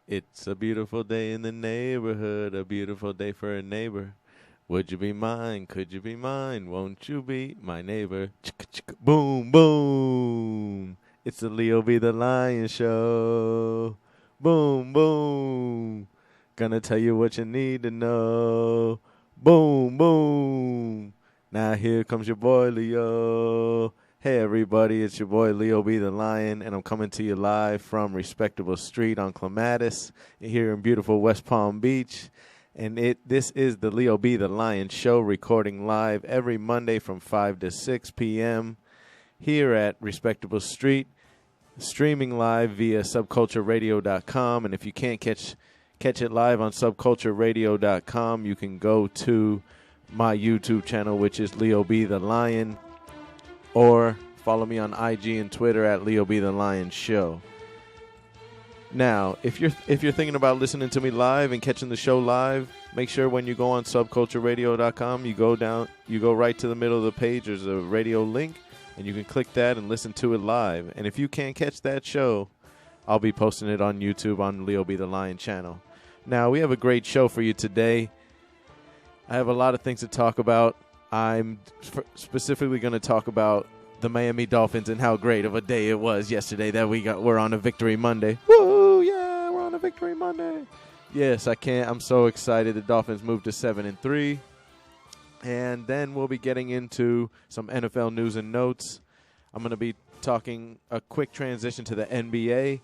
It's a beautiful day in the neighborhood, a beautiful day for a neighbor. Would you be mine? Could you be mine? Won't you be my neighbor? Chicka, chicka, boom, boom. It's the Leo Be the Lion show. Boom, boom. Gonna tell you what you need to know. Boom, boom. Now here comes your boy Leo. Hey everybody, it's your boy Leo Be the Lion, and I'm coming to you live from Respectable Street on Clematis here in beautiful West Palm Beach. And this is the Leo Be the Lion show, recording live every Monday from 5 to 6 p.m. here at Respectable Street, streaming live via subcultureradio.com. And if you can't catch it live on subcultureradio.com, you can go to my YouTube channel, which is Leo Be the Lion, or follow me on IG and Twitter at Leo Be the Lion Show. Now, if you're thinking about listening to me live and catching the show live, make sure when you go on subcultureradio.com, you go right to the middle of the page. There's a radio link, and you can click that and listen to it live. And if you can't catch that show, I'll be posting it on YouTube on Leo Be the Lion channel. Now, we have a great show for you today. I have a lot of things to talk about. I'm specifically going to talk about the Miami Dolphins and how great of a day it was yesterday that we're on a Victory Monday. Woo, yeah, we're on a Victory Monday. Yes, I'm so excited. The Dolphins moved to 7-3. And then we'll be getting into some NFL news and notes. I'm going to be talking a quick transition to the NBA.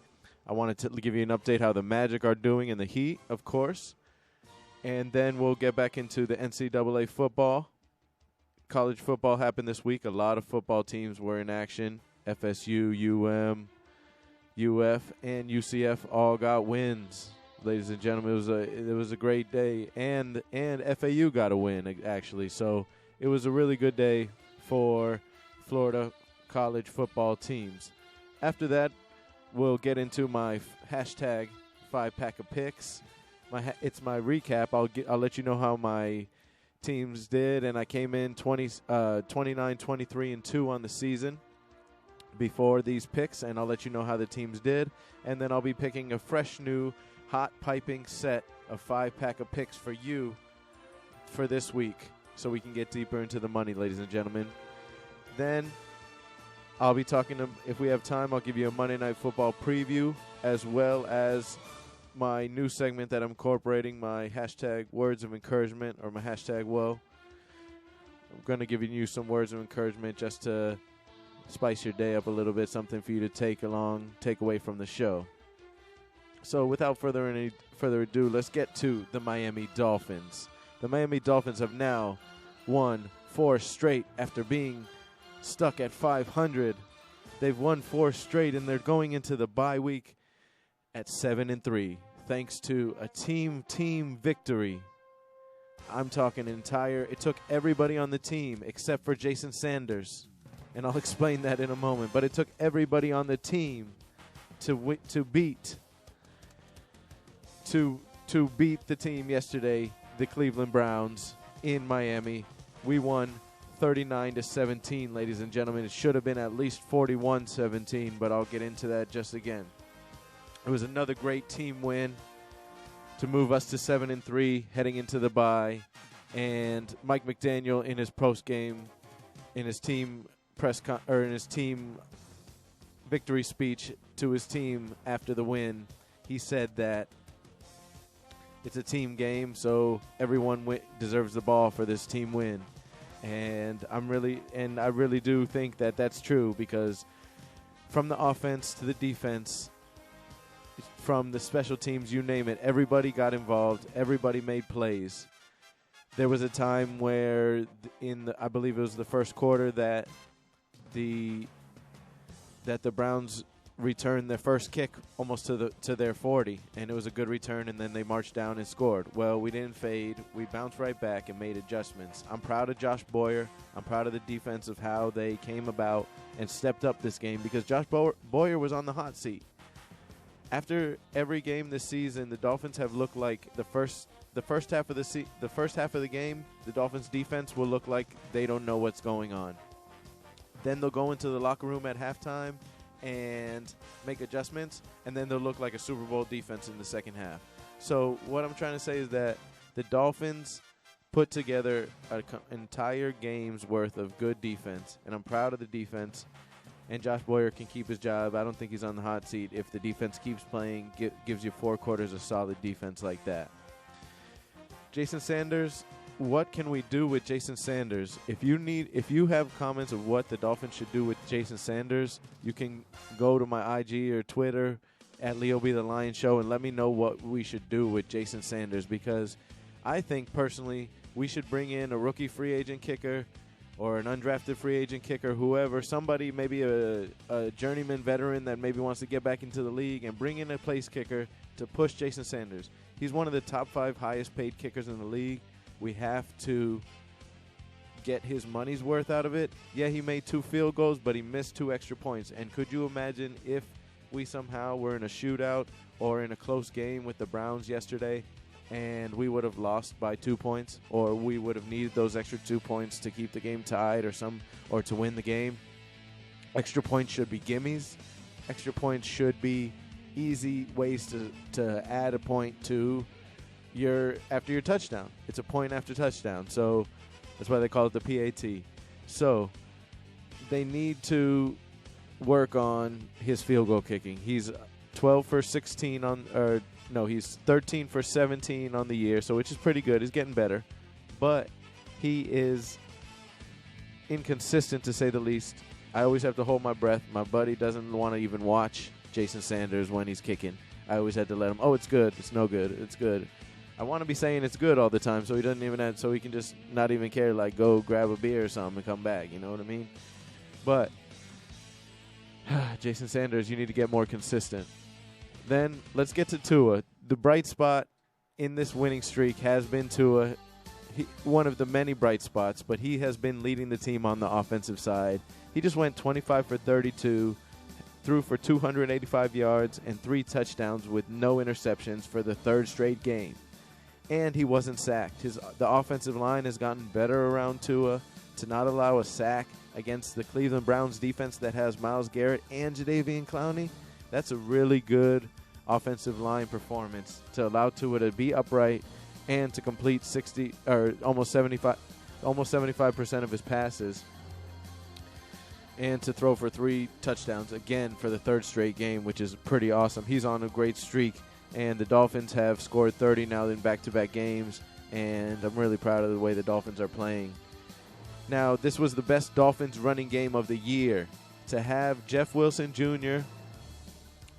I wanted to give you an update how the Magic are doing and the Heat, of course. And then we'll get back into the NCAA football. College football happened this week. A lot of football teams were in action. FSU, UF, and UCF all got wins. Ladies and gentlemen, it was a great day, and FAU got a win actually. So it was a really good day for Florida college football teams. After that, we'll get into my hashtag 5-pack of picks. It's my recap. I'll let you know how my teams did, and I came in 29, 23, and 2 on the season before these picks, and I'll let you know how the teams did. And then I'll be picking a fresh new hot piping set of 5-pack of picks for you for this week so we can get deeper into the money, ladies and gentlemen. Then I'll be talking if we have time, I'll give you a Monday Night Football preview, as well as my new segment that I'm incorporating, my hashtag words of encouragement, or my hashtag whoa. I'm going to give you some words of encouragement just to spice your day up a little bit, something for you to take away from the show. So without further ado, let's get to the Miami Dolphins. The Miami Dolphins have now won 4 straight after being stuck at 500. They've won 4 straight, and they're going into the bye week at 7-3, thanks to a team victory. I'm talking it took everybody on the team except for Jason Sanders, and I'll explain that in a moment. But it took everybody on the team to beat the team yesterday, the Cleveland Browns in Miami. We won 39-17, ladies and gentlemen. It should have been at least 41-17, but I'll get into that just again. It was another great team win to move us to 7-3 heading into the bye. And Mike McDaniel in his post-game, in his team in his team victory speech to his team after the win, he said that it's a team game, so everyone deserves the ball for this team win. And I really do think that that's true, because from the offense to the defense, from the special teams, you name it, everybody got involved. Everybody made plays. There was a time where I believe it was the first quarter that the Browns returned their first kick almost to their 40, and it was a good return, and then they marched down and scored. Well, we didn't fade. We bounced right back and made adjustments. I'm proud of Josh Boyer. I'm proud of the defense of how they came about and stepped up this game, because Josh Boyer was on the hot seat. After every game this season, the Dolphins have looked like the first half of the game, the Dolphins defense will look like they don't know what's going on. Then they'll go into the locker room at halftime and make adjustments, and then they'll look like a Super Bowl defense in the second half. So what I'm trying to say is that the Dolphins put together an entire game's worth of good defense, and I'm proud of the defense. And Josh Boyer can keep his job. I don't think he's on the hot seat if the defense keeps playing, gives you 4 quarters of solid defense like that. Jason Sanders, what can we do with Jason Sanders? If you have comments of what the Dolphins should do with Jason Sanders, you can go to my IG or Twitter at Leo B. The Lion Show and let me know what we should do with Jason Sanders, because I think personally we should bring in a rookie free agent kicker or an undrafted free agent kicker, whoever, somebody, maybe a journeyman veteran that maybe wants to get back into the league, and bring in a place kicker to push Jason Sanders. He's one of the top 5 highest paid kickers in the league. We have to get his money's worth out of it. Yeah, he made 2 field goals, but he missed 2 extra points. And could you imagine if we somehow were in a shootout or in a close game with the Browns yesterday, and we would have lost by 2 points, or we would have needed those extra 2 points to keep the game tied or to win the game? Extra points should be gimmies. Extra points should be easy ways to add a point to after your touchdown. It's a point after touchdown, so that's why they call it the PAT. So they need to work on his field goal kicking. He's 12 for 16 he's 13 for 17 on the year, so which is pretty good. He's getting better, but he is inconsistent to say the least. I always have to hold my breath. My buddy doesn't want to even watch Jason Sanders when he's kicking. I always had to let him, it's good, it's no good, it's good. I want to be saying it's good all the time, so he doesn't even so he can just not even care, like go grab a beer or something and come back, you know what I mean? But Jason Sanders, you need to get more consistent. Then let's get to Tua. The bright spot in this winning streak has been Tua. One of the many bright spots, but he has been leading the team on the offensive side. He just went 25 for 32, threw for 285 yards and 3 touchdowns with no interceptions for the 3rd straight game. And he wasn't sacked. The offensive line has gotten better around Tua to not allow a sack against the Cleveland Browns defense that has Myles Garrett and Jadeveon Clowney. That's a really good offensive line performance to allow Tua to be upright and to complete 60 or almost 75% of his passes, and to throw for 3 touchdowns again for the 3rd straight game, which is pretty awesome. He's on a great streak, and the Dolphins have scored 30 now in back-to-back games, and I'm really proud of the way the Dolphins are playing. Now, this was the best Dolphins running game of the year. To have Jeff Wilson Jr.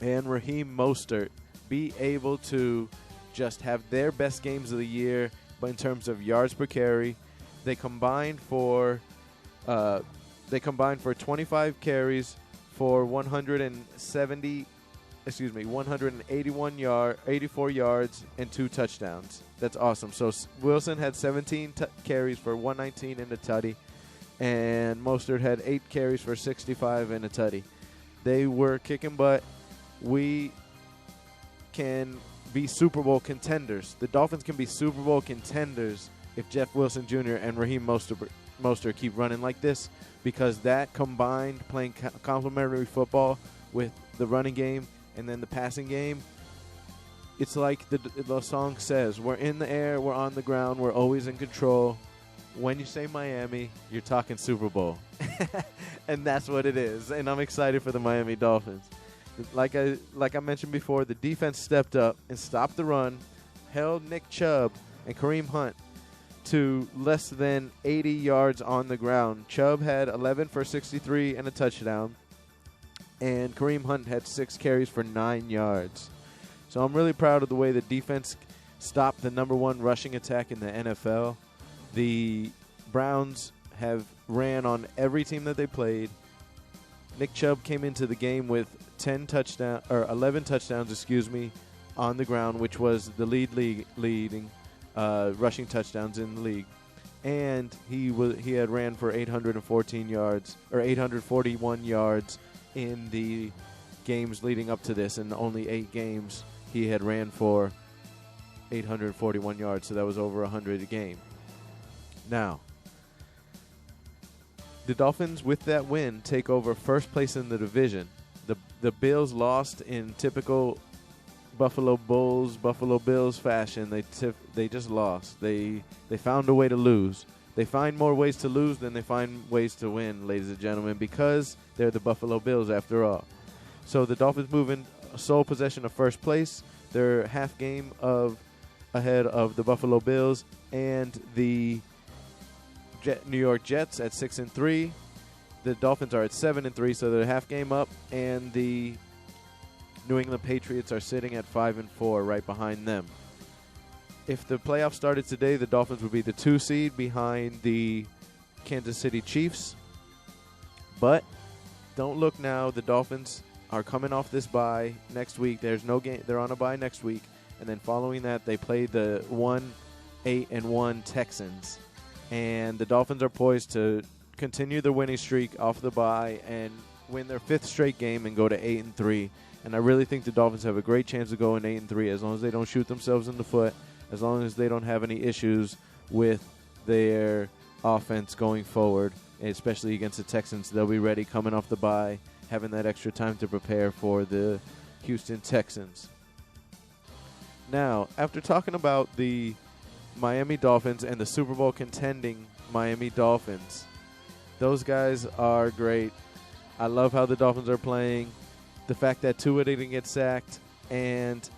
and Raheem Mostert be able to just have their best games of the year, but in terms of yards per carry, they combined for 25 carries for 184 yards and 2 touchdowns. That's awesome. So Wilson had 17 carries for 119 and a tutty, and Mostert had 8 carries for 65 and a tutty. They were kicking butt. We can be Super Bowl contenders. The Dolphins can be Super Bowl contenders if Jeff Wilson Jr. and Raheem Mostert keep running like this, because that combined, playing complementary football with the running game and then the passing game, it's like the song says, we're in the air, we're on the ground, we're always in control. When you say Miami, you're talking Super Bowl. And that's what it is. And I'm excited for the Miami Dolphins. Like I mentioned before, the defense stepped up and stopped the run, held Nick Chubb and Kareem Hunt to less than 80 yards on the ground. Chubb had 11 for 63 and a touchdown, and Kareem Hunt had 6 carries for 9 yards. So I'm really proud of the way the defense stopped the number 1 rushing attack in the NFL. The Browns have ran on every team that they played. Nick Chubb came into the game with 11 touchdowns, on the ground, which was the leading rushing touchdowns in the league. And he had ran for 841 yards in the games leading up to this. In only 8 games, he had ran for 841 yards, so that was over 100 a game. Now, the Dolphins, with that win, take over first place in the division. The the Bills lost in typical Buffalo Bills fashion. They just lost. They found a way to lose. They find more ways to lose than they find ways to win, ladies and gentlemen, because they're the Buffalo Bills after all. So the Dolphins move in sole possession of first place. They're half game ahead of the Buffalo Bills and the New York Jets at 6-3. The Dolphins are at 7-3, so they're half game up, and the New England Patriots are sitting at 5-4, right behind them. If the playoffs started today, the Dolphins would be the 2 seed behind the Kansas City Chiefs. But don't look now. The Dolphins are coming off this bye next week. There's no game. They're on a bye next week, and then following that, they play the 8-1 Texans. And the Dolphins are poised to continue their winning streak off the bye and win their 5th straight game and go to 8-3. And I really think the Dolphins have a great chance of going 8-3 as long as they don't shoot themselves in the foot, as long as they don't have any issues with their offense going forward, especially against the Texans. They'll be ready coming off the bye, having that extra time to prepare for the Houston Texans. Now, after talking about the Miami Dolphins and the Super Bowl contending Miami Dolphins, those guys are great. I love how the Dolphins are playing. The fact that Tua didn't get sacked, and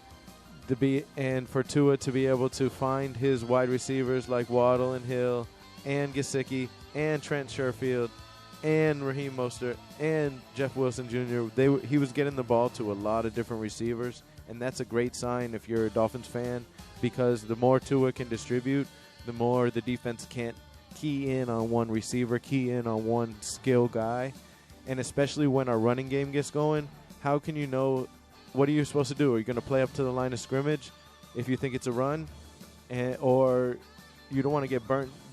for Tua to be able to find his wide receivers like Waddle and Hill and Gesicki and Trent Sherfield and Raheem Mostert and Jeff Wilson Jr., he was getting the ball to a lot of different receivers, and that's a great sign if you're a Dolphins fan, because the more Tua can distribute, the more the defense can't key in on one receiver, key in on one skill guy. And especially when our running game gets going, how can you know what are you supposed to do? Are you going to play up to the line of scrimmage if you think it's a run? Or you don't want to get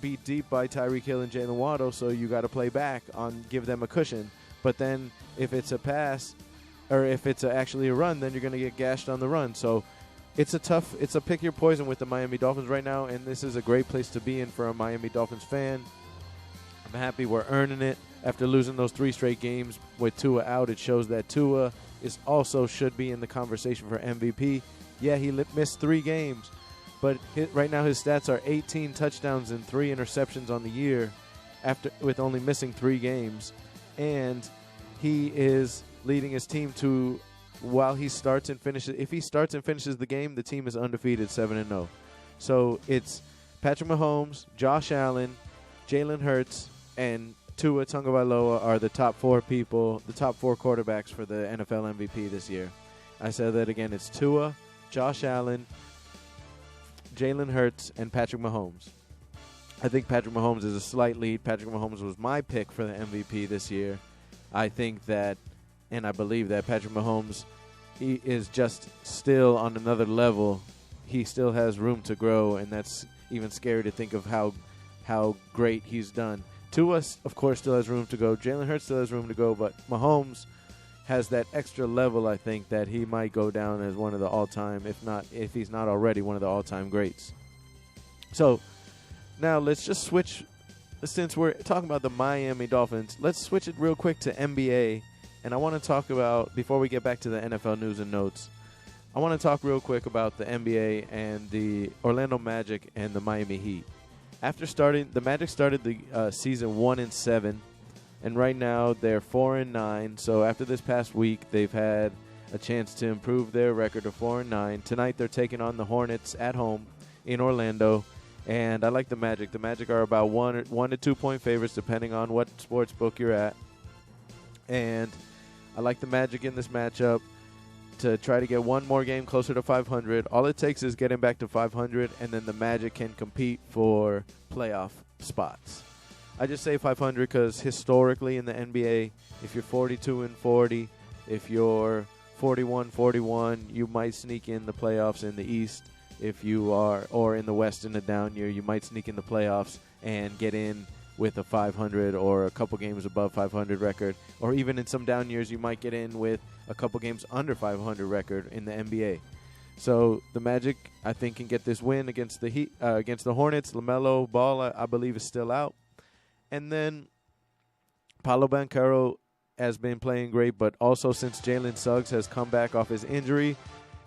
beat deep by Tyreek Hill and Jalen Waddle, so you got to play back give them a cushion. But then if it's a pass or if it's actually a run, then you're going to get gashed on the run. So it's a pick your poison with the Miami Dolphins right now, and this is a great place to be in for a Miami Dolphins fan. I'm happy we're earning it. After losing those 3 straight games with Tua out, it shows that Tua should be in the conversation for MVP. Yeah, he missed 3 games, but right now his stats are 18 touchdowns and 3 interceptions on the year with only missing 3 games. And he is leading his team to, if he starts and finishes the game, the team is undefeated 7-0. So it's Patrick Mahomes, Josh Allen, Jalen Hurts, and Tua Tagovailoa are the top 4 quarterbacks for the NFL MVP this year. I said that again. It's Tua, Josh Allen, Jalen Hurts, and Patrick Mahomes. I think Patrick Mahomes is a slight lead. Patrick Mahomes was my pick for the MVP this year. I think that, and I believe that Patrick Mahomes, he is just still on another level. He still has room to grow, and that's even scary to think of how great he's done. Tua, of course, still has room to go. Jalen Hurts still has room to go, but Mahomes has that extra level, I think, that he might go down as one of the all-time, if he's not already one of the all-time greats. So now let's just switch. Since we're talking about the Miami Dolphins, let's switch it real quick to NBA. And I want to talk about, before we get back to the NFL news and notes, I want to talk real quick about the NBA and the Orlando Magic and the Miami Heat. The Magic started the season 1-7, and right now they're 4-9. So after this past week, they've had a chance to improve their record to 4-9. Tonight they're taking on the Hornets at home in Orlando, and I like the Magic. The Magic are about 1 to 2 point favorites depending on what sports book you're at, and I like the Magic in this matchup to try to get one more game closer to 500. All it takes is getting back to 500, and then the Magic can compete for playoff spots. I just say 500 because historically in the NBA, if you're 42-40, if you're 41-41, you might sneak in the playoffs in the East. If you are, or in the West in a down year, you might sneak in the playoffs and get in with a 500 or a couple games above 500 record. Or even in some down years, you might get in with a couple games under 500 record in the NBA. So the Magic, I think, can get this win against the Heat, against the Hornets. LaMelo Ball, I believe, is still out. And then Paolo Banchero has been playing great, but also since Jalen Suggs has come back off his injury,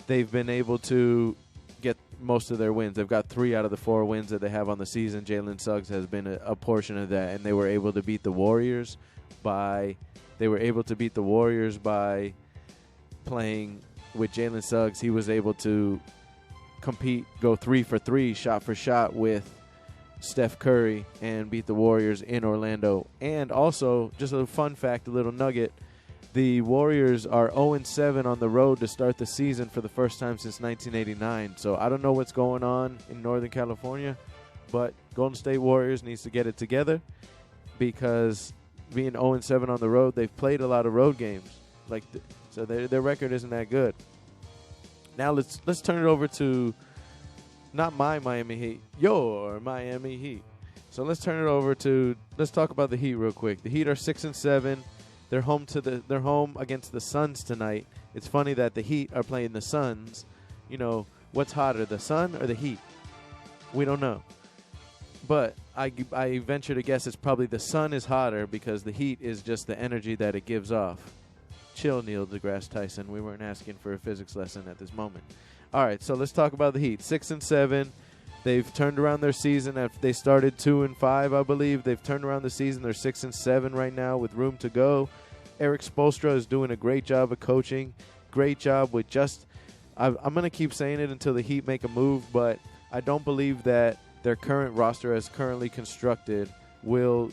they've been able to get most of their wins. They've got 3 out of the 4 wins that they have on the season. Jalen Suggs has been a portion of that, and they were able to beat the Warriors by playing with Jalen Suggs. He was able to compete, go 3 for 3, shot for shot with Steph Curry, and beat the Warriors in Orlando. And also, just a fun fact, a little nugget, the Warriors are 0-7 on the road to start the season for the first time since 1989. So I don't know what's going on in Northern California, but Golden State Warriors needs to get it together, because being 0-7 on the road, they've played a lot of road games. So their record isn't that good. Now let's turn it over to not my Miami Heat, your Miami Heat. So let's talk about the Heat real quick. The Heat are 6-7. They're home against the Suns tonight. It's funny that the Heat are playing the Suns. You know, what's hotter, the sun or the Heat? We don't know. But I venture to guess it's probably the sun is hotter, because the Heat is just the energy that it gives off. Chill, Neil deGrasse Tyson. We weren't asking for a physics lesson at this moment. All right, so let's talk about the Heat. 6-7. They've turned around their season. After they started 2-5, I believe. They've turned around the season. They're 6-7 right now with room to go. Eric Spoelstra is doing a great job of coaching. Great job with just – I'm going to keep saying it until the Heat make a move, but I don't believe that their current roster as currently constructed will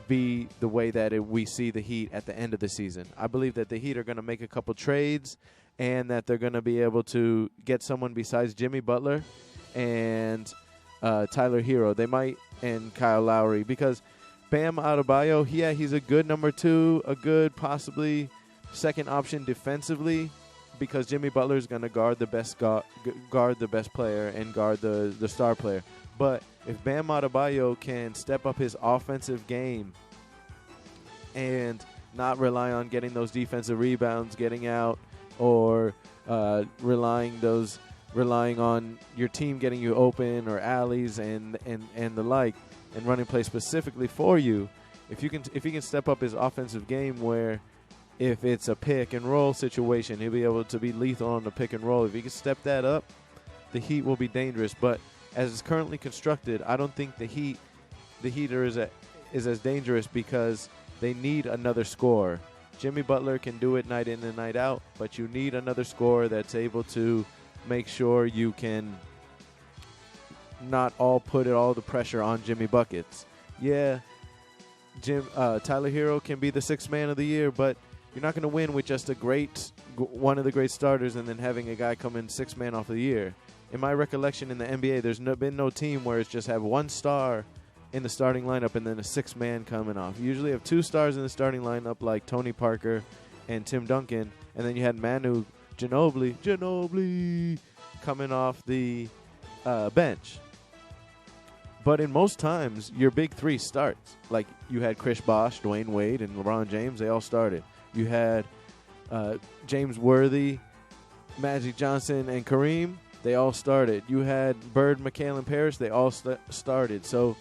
be the way that we see the Heat at the end of the season. I believe that the Heat are going to make a couple trades, and that they're going to be able to get someone besides Jimmy Butler and Tyler Hero. They might, and Kyle Lowry, because Bam Adebayo, he's a good number 2, a good possibly second option defensively, because Jimmy Butler is going to guard the best guard the best player and guard the star player. But if Bam Adebayo can step up his offensive game and not rely on getting those defensive rebounds, getting out, or relying on your team getting you open, or alleys and the like, and running plays specifically for you, if he can step up his offensive game, where if it's a pick and roll situation, he'll be able to be lethal on the pick and roll. If he can step that up, the Heat will be dangerous. But as it's currently constructed, I don't think the Heater is as dangerous, because they need another scorer. Jimmy Butler can do it night in and night out, but you need another scorer that's able to make sure you can not put all the pressure on Jimmy Buckets. Yeah, Tyler Hero can be the 6th man of the year, but you're not going to win with just one of the great starters and then having a guy come in 6th man off the year. In my recollection in the NBA, there's been no team where it's just have one star in the starting lineup and then a 6th man coming off. You usually have 2 stars in the starting lineup, like Tony Parker and Tim Duncan, and then you had Manu Ginobili coming off the bench. But in most times, your big 3 starts. Like you had Chris Bosh, Dwayne Wade, and LeBron James. They all started. You had James Worthy, Magic Johnson, and Kareem. They all started. You had Bird, McHale, and Parrish. They all started. So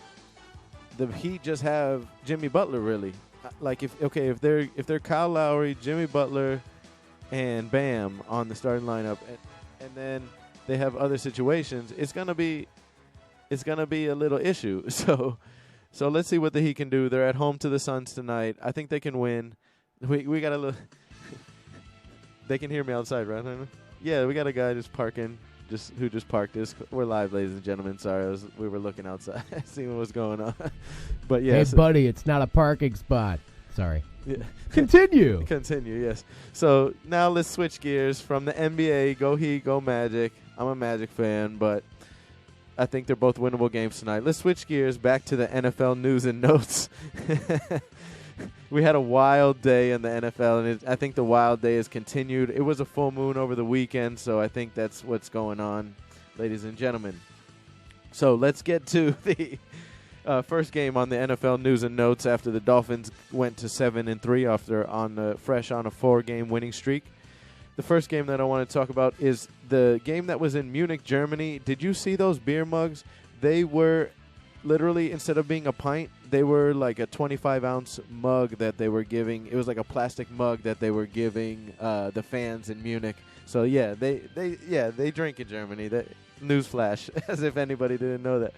the Heat just have Jimmy Butler, really. Like if they're Kyle Lowry, Jimmy Butler, and Bam on the starting lineup, and then they have other situations, it's gonna be a little issue. So let's see what the Heat can do. They're at home to the Suns tonight. I think they can win. We got a little. They can hear me outside, right? Yeah, we got a guy just parking. Who just parked this. We're live, ladies and gentlemen. Sorry, we were looking outside, seeing what was going on. But yeah, hey, buddy, it's not a parking spot. Sorry. Yeah. Continue. Yes. So now let's switch gears from the NBA. Go Heat, go Magic. I'm a Magic fan, but I think they're both winnable games tonight. Let's switch gears back to the NFL news and notes. We had a wild day in the NFL, and I think the wild day has continued. It was a full moon over the weekend, so I think that's what's going on, ladies and gentlemen. So let's get to the first game on the NFL news and notes after the Dolphins went to 7-3 after on a 4-game winning streak. The first game that I want to talk about is the game that was in Munich, Germany. Did you see those beer mugs? They were literally, instead of being a pint, they were like a 25-ounce mug that they were giving. It was like a plastic mug that they were giving the fans in Munich. So yeah, they drink in Germany. Newsflash, as if anybody didn't know that.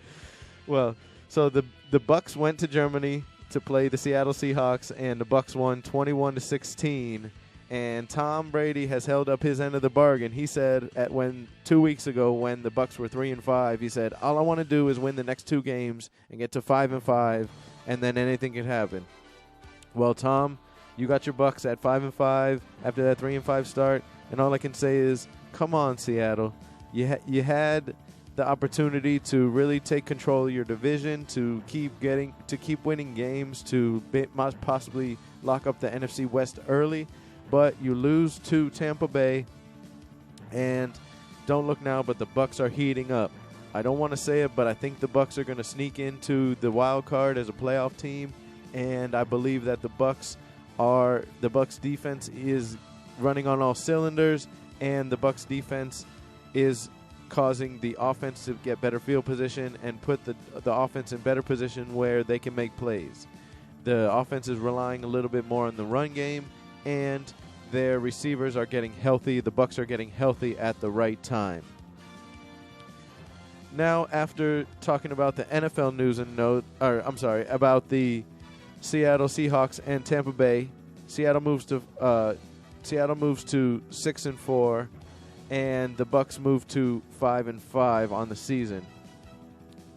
Well, so the Bucks went to Germany to play the Seattle Seahawks, and the Bucks won 21-16. And Tom Brady has held up his end of the bargain. He said 2 weeks ago when the Bucks were 3-5, he said, "All I want to do is win the next 2 games and get to 5-5, and then anything can happen." Well, Tom, you got your Bucks at 5-5 after that 3-5 start, and all I can say is, come on, Seattle. You had the opportunity to really take control of your division, to keep winning games, to possibly lock up the NFC West early. But you lose to Tampa Bay, and don't look now, but the Bucks are heating up. I don't want to say it, but I think the Bucks are going to sneak into the wild card as a playoff team, and I believe that the Bucks defense is running on all cylinders, and the Bucks defense is causing the offense to get better field position and put the offense in better position where they can make plays. The offense is relying a little bit more on the run game, and their receivers are getting healthy. The Bucks are getting healthy at the right time. Now, after talking about the NFL news and about the Seattle Seahawks and Tampa Bay, Seattle moves to 6-4, and the Bucks move to 5-5 on the season.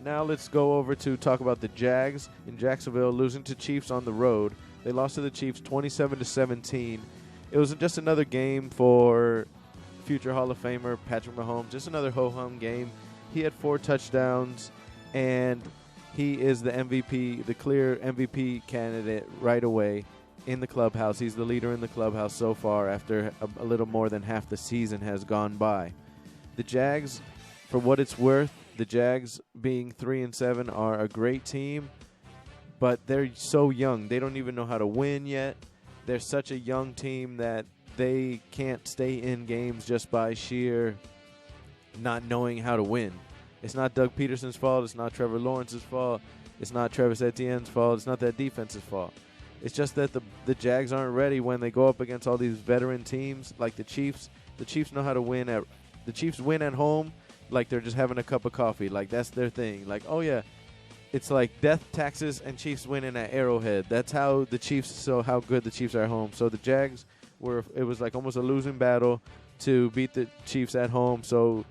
Now let's go over to talk about the Jags in Jacksonville losing to Chiefs on the road. They lost to the Chiefs 27-17. It was just another game for future Hall of Famer Patrick Mahomes. Just another ho-hum game. He had 4 touchdowns, and he is the MVP, the clear MVP candidate right away in the clubhouse. He's the leader in the clubhouse so far after a little more than half the season has gone by. The Jags, for what it's worth, the Jags being 3-7 are a great team, but they're so young. They don't even know how to win yet. They're such a young team that they can't stay in games just by sheer not knowing how to win. It's not Doug Peterson's fault. It's not Trevor Lawrence's fault. It's not Travis Etienne's fault. It's not that defense's fault. It's just that the Jags aren't ready when they go up against all these veteran teams like the Chiefs. The Chiefs know how to win. The Chiefs win at home like they're just having a cup of coffee. Like, that's their thing. Like, oh, yeah. It's like death, taxes, and Chiefs winning at Arrowhead. That's how how good the Chiefs are at home. So the Jags it was like almost a losing battle to beat the Chiefs at home, so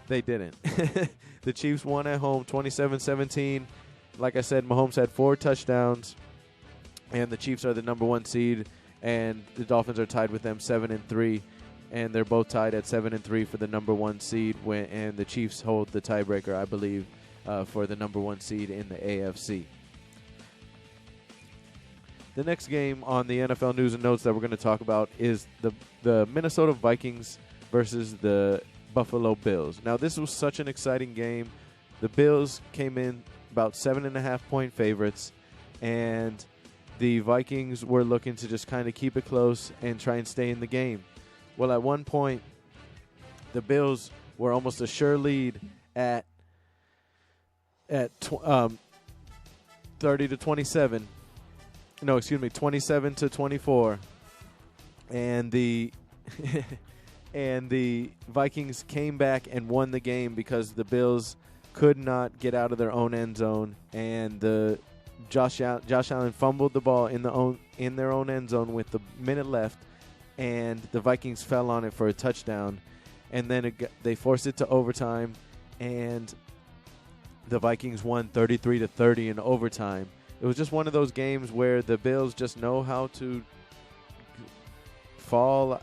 they didn't. The Chiefs won at home 27-17. Like I said, Mahomes had 4 touchdowns, and the Chiefs are the number 1 seed, and the Dolphins are tied with them 7-3, and they're both tied at 7-3 for the number 1 seed, and the Chiefs hold the tiebreaker, I believe, for the number 1 seed in the AFC. The next game on the NFL news and notes that we're going to talk about is the Minnesota Vikings versus the Buffalo Bills. Now, this was such an exciting game. The Bills came in about 7.5-point favorites, and the Vikings were looking to just kind of keep it close and try and stay in the game. Well, at one point, the Bills were almost a sure lead at 30-27. No, excuse me, 27-24. And the and the Vikings came back and won the game because the Bills could not get out of their own end zone, and Josh Allen fumbled the ball in their own end zone with the minute left, and the Vikings fell on it for a touchdown, and then they forced it to overtime, and the Vikings won 33-30 in overtime. It was just one of those games where the Bills just know how to fall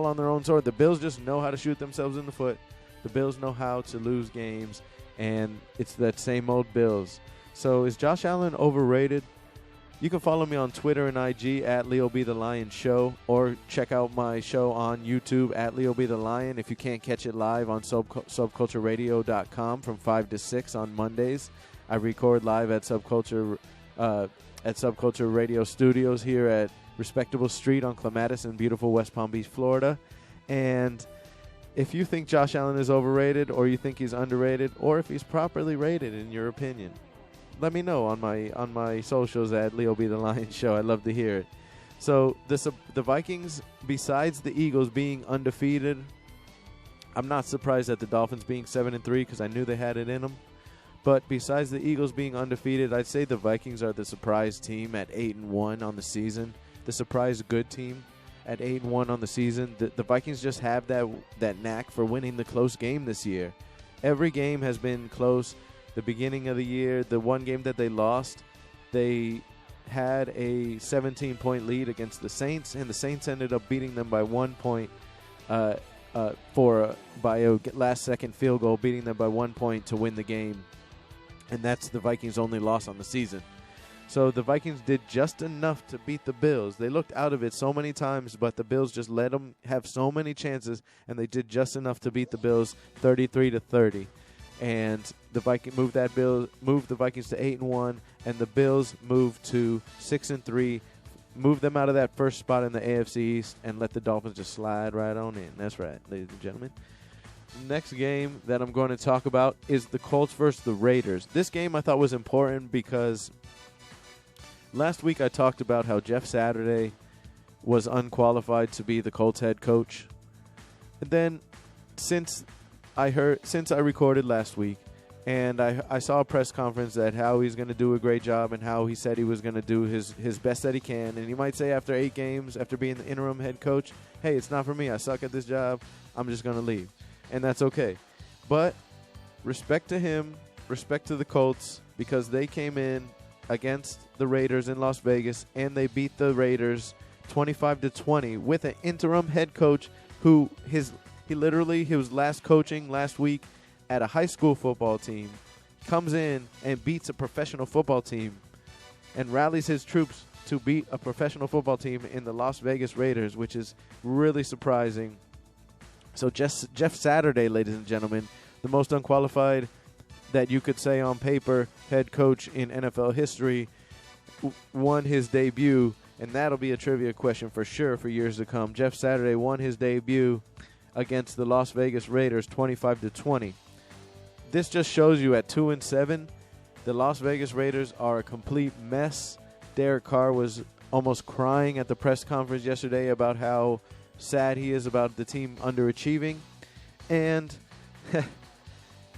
on their own sword. The Bills just know how to shoot themselves in the foot. The Bills know how to lose games, and it's that same old Bills. So is Josh Allen overrated? You can follow me on Twitter and IG at LeoBTheLion Show, or check out my show on YouTube at LeoBTheLion if you can't catch it live on subcultureradio.com from 5 to 6 on Mondays. I record live at Subculture Radio Studios here at Respectable Street on Clematis in beautiful West Palm Beach, Florida. And if you think Josh Allen is overrated, or you think he's underrated, or if he's properly rated in your opinion, let me know on my socials at Leo Be the Lion Show. I'd love to hear it. So the Vikings, besides the Eagles being undefeated, I'm not surprised at the Dolphins being 7-3 because I knew they had it in them. But besides the Eagles being undefeated, I'd say the Vikings are the surprise team at 8-1 on the season. The surprise good team at 8-1 on the season. The Vikings just have that knack for winning the close game this year. Every game has been close. The beginning of the year, the one game that they lost, they had a 17-point lead against the Saints, and the Saints ended up beating them by 1 point by a last-second field goal, beating them by 1 point to win the game. And that's the Vikings' only loss on the season. So the Vikings did just enough to beat the Bills. They looked out of it so many times, but the Bills just let them have so many chances, and they did just enough to beat the Bills 33-30. And the Vikings moved the Vikings to 8-1, and the Bills moved to 6-3, moved them out of that first spot in the AFC East, and let the Dolphins just slide right on in. That's right, ladies and gentlemen. Next game that I'm going to talk about is the Colts versus the Raiders. This game I thought was important because last week I talked about how Jeff Saturday was unqualified to be the Colts head coach. And then since I recorded last week and I saw a press conference that how he's going to do a great job and how he said he was going to do his best that he can. And you might say after 8 games, after being the interim head coach, hey, it's not for me. I suck at this job. I'm just going to leave. And that's okay. But respect to him, respect to the Colts, because they came in against the Raiders in Las Vegas, and they beat the Raiders 25-20 with an interim head coach who he was last coaching last week at a high school football team, comes in and beats a professional football team and rallies his troops to beat a professional football team in the Las Vegas Raiders, which is really surprising. So Jeff Saturday, ladies and gentlemen, the most unqualified that you could say on paper head coach in NFL history, won his debut, and that'll be a trivia question for sure for years to come. Jeff Saturday won his debut against the Las Vegas Raiders 25-20. This just shows you at 2-7, the Las Vegas Raiders are a complete mess. Derek Carr was almost crying at the press conference yesterday about how sad he is about the team underachieving. And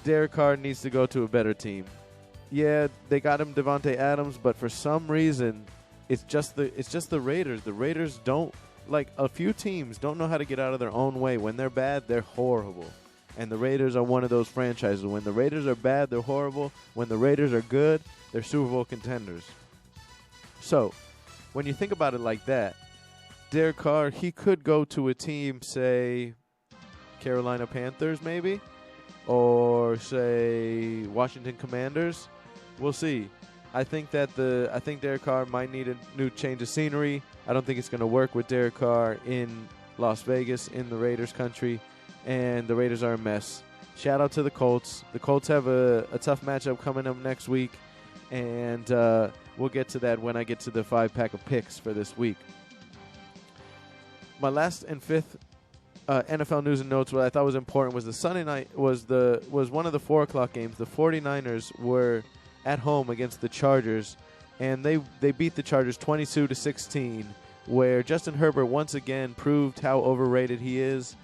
Derek Carr needs to go to a better team. Yeah, they got him Devontae Adams, but for some reason, it's just the Raiders. The Raiders don't, like a few teams, don't know how to get out of their own way. When they're bad, they're horrible. And the Raiders are one of those franchises. When the Raiders are bad, they're horrible. When the Raiders are good, they're Super Bowl contenders. So, when you think about it like that, Derek Carr, he could go to a team, say, Carolina Panthers maybe, or say Washington Commanders. We'll see. I think Derek Carr might need a new change of scenery. I don't think it's going to work with Derek Carr in Las Vegas, in the Raiders country, and the Raiders are a mess. Shout out to the Colts. The Colts have a tough matchup coming up next week, and we'll get to that when I get to the 5-pack of picks for this week. My last and fifth NFL news and notes, what I thought was important was the Sunday night was one of the 4 o'clock games. The 49ers were at home against the Chargers, and they beat the Chargers 22-16, where Justin Herbert once again proved how overrated he is.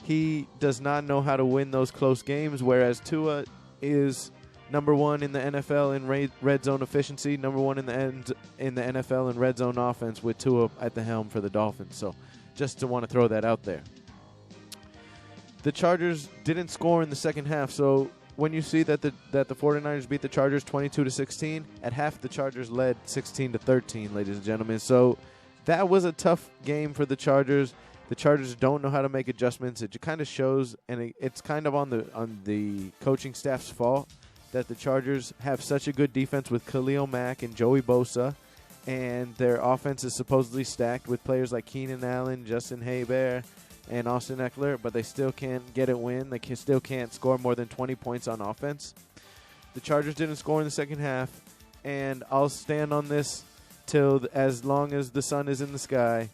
He does not know how to win those close games, whereas Tua is number 1 in the NFL in red zone efficiency, number 1 in the NFL in red zone offense with Tua at the helm for the Dolphins. So just to want to throw that out there. The Chargers didn't score in the second half, so when you see that the 49ers beat the Chargers 22-16, at half the Chargers led 16-13, ladies and gentlemen. So that was a tough game for the Chargers. The Chargers don't know how to make adjustments. It kind of shows, and it's kind of on the coaching staff's fault that the Chargers have such a good defense with Khalil Mack and Joey Bosa, and their offense is supposedly stacked with players like Keenan Allen, Justin Herbert, and Austin Eckler, but they still can't get a win. They still can't score more than 20 points on offense. The Chargers didn't score in the second half, and I'll stand on this till as long as the sun is in the sky,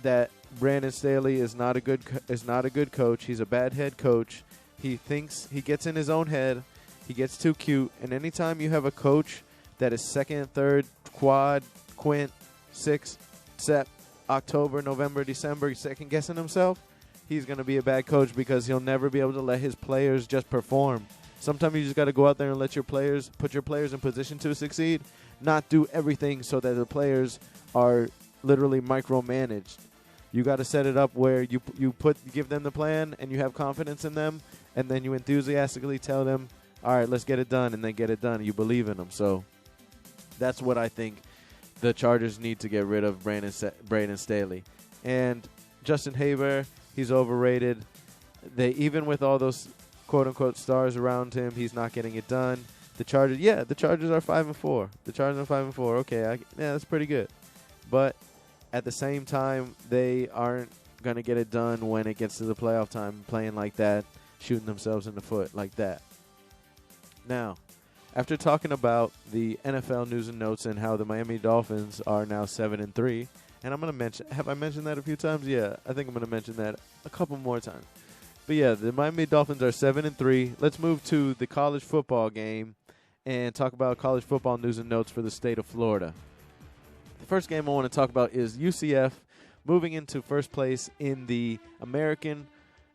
that Brandon Staley is not a good coach. He's a bad head coach. He thinks he gets in his own head. He gets too cute. And anytime you have a coach that is second, third, quad, quint, sixth, sept, October, November, December, he's second-guessing himself, he's going to be a bad coach because he'll never be able to let his players just perform. Sometimes you just got to go out there and let your players, put your players in position to succeed, not do everything so that the players are literally micromanaged. You got to set it up where you give them the plan and you have confidence in them, and then you enthusiastically tell them, all right, let's get it done, and then get it done. You believe in them. So that's what I think the Chargers need to get rid of Brandon Staley. And Justin Haber, he's overrated. Even with all those quote-unquote stars around him, he's not getting it done. The Chargers are 5-4. The Chargers are 5-4. Okay, that's pretty good. But at the same time, they aren't going to get it done when it gets to the playoff time, playing like that, shooting themselves in the foot like that. Now, after talking about the NFL news and notes and how the Miami Dolphins are now 7-3, and I'm going to mention, have I mentioned that a few times? Yeah, I think I'm going to mention that a couple more times. But yeah, the Miami Dolphins are 7-3. Let's move to the college football game and talk about college football news and notes for the state of Florida. The first game I want to talk about is UCF moving into first place in the American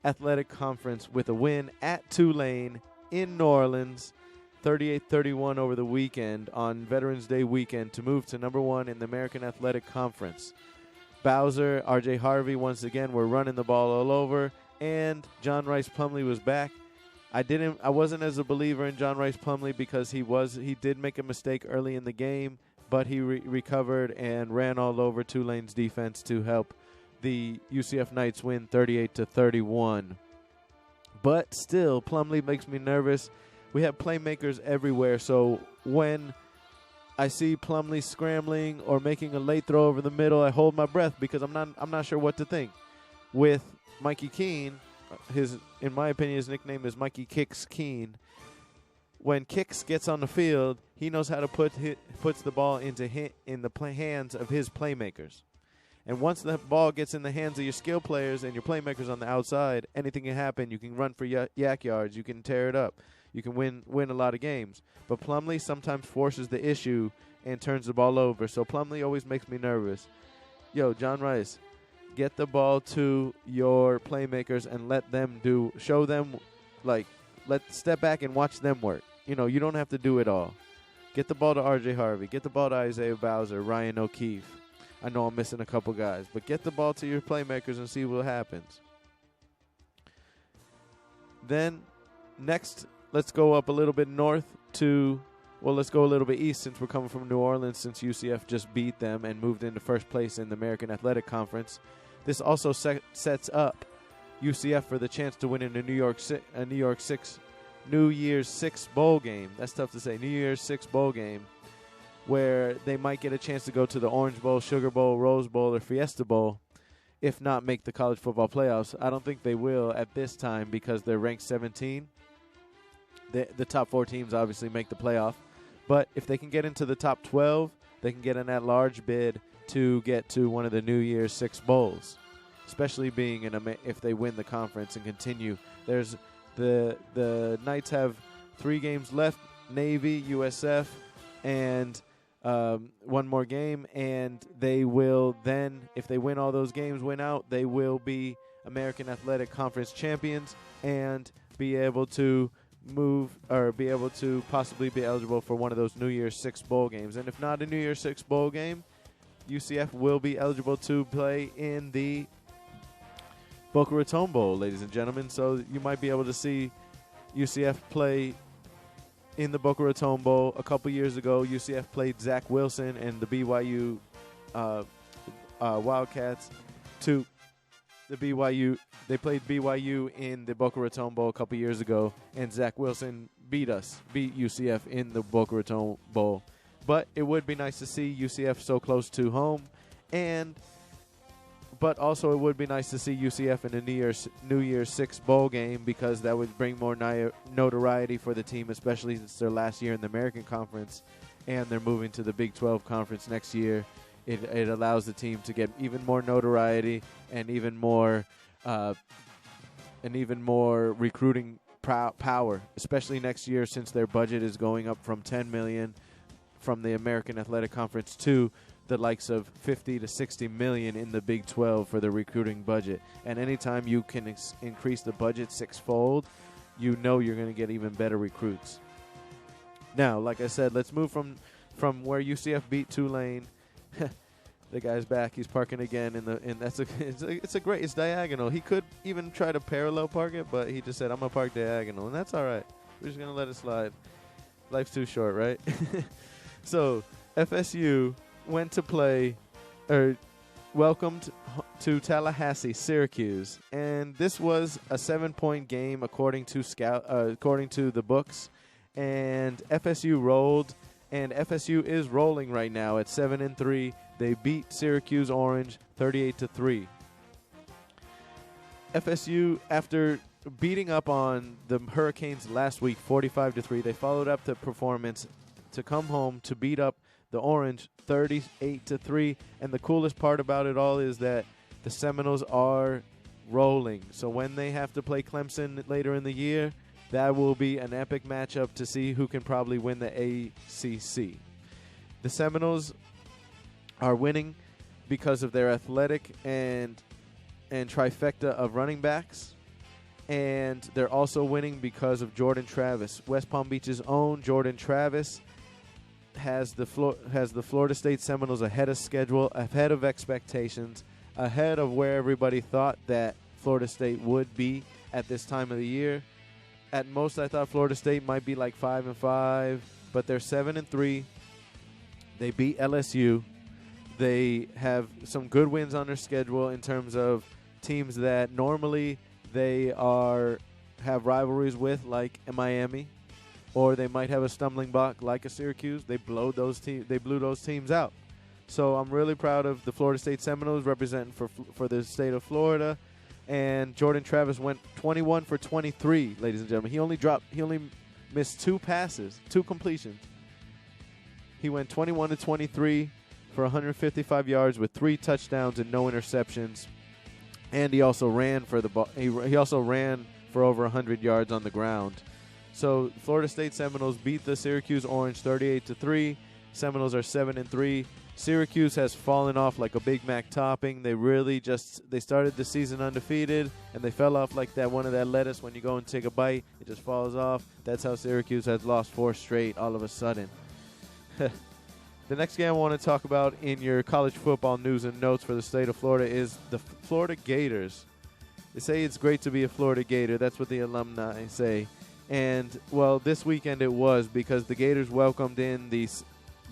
Athletic Conference with a win at Tulane in New Orleans, 38-31 over the weekend on Veterans Day weekend to move to number one in the American Athletic Conference. Bowser, R.J. Harvey once again were running the ball all over, and John Rice Plumlee was back. I wasn't as a believer in John Rice Plumlee because he did make a mistake early in the game, but he recovered and ran all over Tulane's defense to help the UCF Knights win 38-31. But still, Plumlee makes me nervous. We have playmakers everywhere, so when I see Plumlee scrambling or making a late throw over the middle, I hold my breath because I'm not sure what to think. With Mikey Keene, in my opinion, his nickname is Mikey Kicks Keene. When Kicks gets on the field, he knows how to puts the ball in the hands of his playmakers. And once the ball gets in the hands of your skill players and your playmakers on the outside, anything can happen. You can run for yak yards. You can tear it up. You can win a lot of games. But Plumlee sometimes forces the issue and turns the ball over. So Plumlee always makes me nervous. Yo, John Rice, get the ball to your playmakers and show them, step back and watch them work. You don't have to do it all. Get the ball to R.J. Harvey. Get the ball to Isaiah Bowser, Ryan O'Keefe. I know I'm missing a couple guys, but get the ball to your playmakers and see what happens. Then, next, let's go up a little bit let's go a little bit east since we're coming from New Orleans, since UCF just beat them and moved into first place in the American Athletic Conference. This also sets up UCF for the chance to win in a New Year's Six bowl game. That's tough to say. New Year's Six bowl game, where they might get a chance to go to the Orange Bowl, Sugar Bowl, Rose Bowl, or Fiesta Bowl, if not make the college football playoffs. I don't think they will at this time because they're ranked 17. The top 4 teams obviously make the playoff. But if they can get into the top 12, they can get an at-large bid to get to one of the New Year's Six bowls, especially being if they win the conference and continue. There's the Knights have 3 games left, Navy, USF, and one more game, and they will then, if they win all those games, win out, they will be American Athletic Conference champions and be able to possibly be eligible for one of those New Year's Six bowl games. And if not a New Year's Six bowl game, UCF will be eligible to play in the Boca Raton Bowl, ladies and gentlemen. So you might be able to see UCF play in the Boca Raton Bowl. A couple years ago, UCF played Zach Wilson and the BYU Wildcats to the BYU. They played BYU in the Boca Raton Bowl a couple years ago, and Zach Wilson beat UCF in the Boca Raton Bowl. But it would be nice to see UCF so close to home, but also it would be nice to see UCF in a New Year's Six bowl game, because that would bring more notoriety for the team, especially since their last year in the American Conference and they're moving to the Big 12 Conference next year. It allows the team to get even more notoriety and even more recruiting power, especially next year since their budget is going up from $10 million from the American Athletic Conference to the likes of $50 to $60 million in the Big 12 for the recruiting budget. And anytime you can increase the budget sixfold, you know you're going to get even better recruits. Now, like I said, let's move from where UCF beat Tulane. The guy's back. He's parking again it's diagonal. He could even try to parallel park it, but he just said, I'm going to park diagonal, and that's all right. We're just going to let it slide. Life's too short, right? So, FSU went to play, or welcomed to Tallahassee, Syracuse, and this was a 7-point game according to the books, and FSU rolled, and FSU is rolling right now at 7-3. They beat Syracuse Orange 38-3. FSU, after beating up on the Hurricanes last week 45-3, they followed up the performance to come home to beat up the Orange 38-3. And the coolest part about it all is that the Seminoles are rolling. So when they have to play Clemson later in the year, that will be an epic matchup to see who can probably win the ACC. The Seminoles are winning because of their athletic and trifecta of running backs, and they're also winning because of Jordan Travis. West Palm Beach's own Jordan Travis has the Florida State Seminoles ahead of schedule, ahead of expectations, ahead of where everybody thought that Florida State would be at this time of the year. At most, I thought Florida State might be like 5-5, but they're 7-3. They beat LSU. They have some good wins on their schedule in terms of teams that normally they have rivalries with, like Miami, or they might have a stumbling block like a Syracuse. They blew those teams out. So I'm really proud of the Florida State Seminoles representing for the state of Florida. And Jordan Travis went 21 for 23, ladies and gentlemen. He only missed 2 passes, 2 completions. He went 21 to 23 for 155 yards with 3 touchdowns and no interceptions. And he also ran for the ball. He also ran for over 100 yards on the ground. So Florida State Seminoles beat the Syracuse Orange 38-3. Seminoles are 7-3. Syracuse has fallen off like a Big Mac topping. They started the season undefeated, and they fell off like that one of that lettuce when you go and take a bite. It just falls off. That's how Syracuse has lost 4 straight all of a sudden. The next game I want to talk about in your college football news and notes for the state of Florida is the Florida Gators. They say it's great to be a Florida Gator. That's what the alumni say. And, well, this weekend it was, because the Gators welcomed in the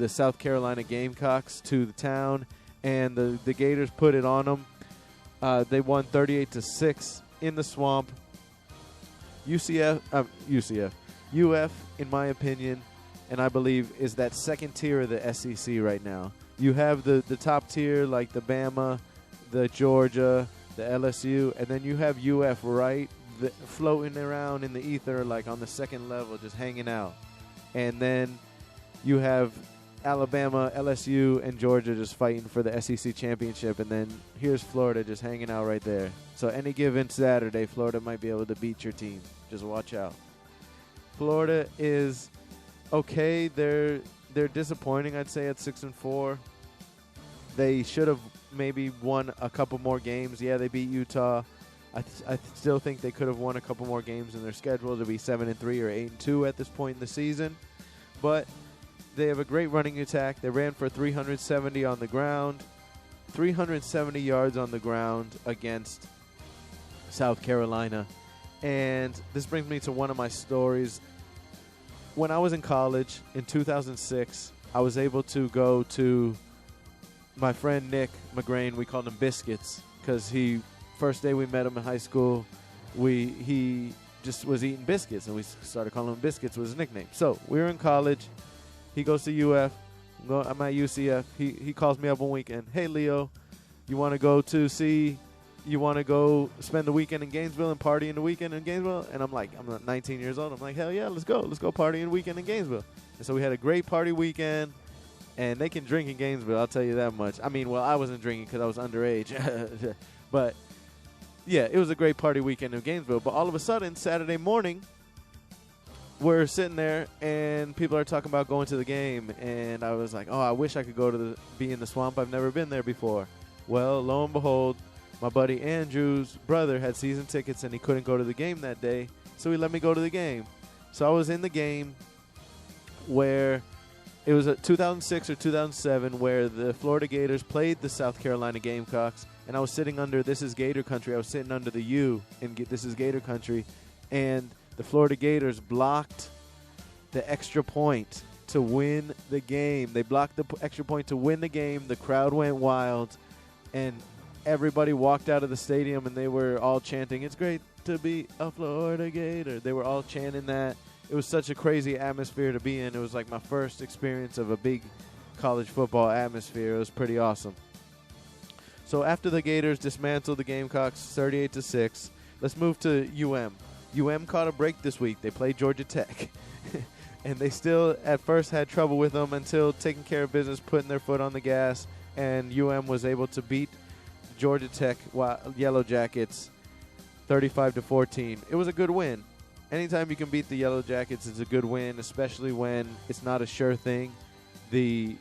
South Carolina Gamecocks to the town, and the Gators put it on them. They won 38-6 in the Swamp. UF, in my opinion, and I believe, is that second tier of the SEC right now. You have the top tier like the Bama, the Georgia, the LSU, and then you have UF right floating around in the ether like on the second level, just hanging out. And then you have Alabama, LSU, and Georgia just fighting for the SEC championship, and then here's Florida just hanging out right there. So any given Saturday, Florida might be able to beat your team. Just watch out. Florida is okay. They're disappointing, I'd say, at 6-4. They should have maybe won a couple more games. Yeah, they beat Utah. I still think they could have won a couple more games in their schedule to be 7-3 or 8-2 at this point in the season. But they have a great running attack. They ran for 370 on the ground, 370 yards on the ground against South Carolina. And this brings me to one of my stories. When I was in college in 2006, I was able to go to my friend Nick McGrain. We called him Biscuits because first day we met him in high school, he just was eating biscuits, and we started calling him Biscuits was his nickname. So we were in college. He goes to UF. I'm at UCF. He calls me up one weekend. Hey, Leo, you want to go spend the weekend in Gainesville and party in the weekend in Gainesville? And I'm 19 years old. I'm like, hell yeah, let's go. Let's go party in the weekend in Gainesville. And so we had a great party weekend, and they can drink in Gainesville, I'll tell you that much. I mean, well, I wasn't drinking because I was underage. But, yeah, it was a great party weekend in Gainesville. But all of a sudden, Saturday morning, we're sitting there, and people are talking about going to the game, and I was like, oh, I wish I could go to be in the Swamp. I've never been there before. Well, lo and behold, my buddy Andrew's brother had season tickets, and he couldn't go to the game that day, so he let me go to the game. So I was in the game where it was 2006 or 2007 where the Florida Gators played the South Carolina Gamecocks, and I was sitting under This Is Gator Country. I was sitting under the U in This Is Gator Country, and the Florida Gators blocked the extra point to win the game. They blocked the extra point to win the game. The crowd went wild, and everybody walked out of the stadium, and they were all chanting, "It's great to be a Florida Gator." They were all chanting that. It was such a crazy atmosphere to be in. It was like my first experience of a big college football atmosphere. It was pretty awesome. So after the Gators dismantled the Gamecocks 38-6, let's move to UM. UM caught a break this week. They played Georgia Tech. And they still at first had trouble with them until taking care of business, putting their foot on the gas, and UM was able to beat Georgia Tech Yellow Jackets 35-14. It was a good win. Anytime you can beat the Yellow Jackets, it's a good win, especially when it's not a sure thing. The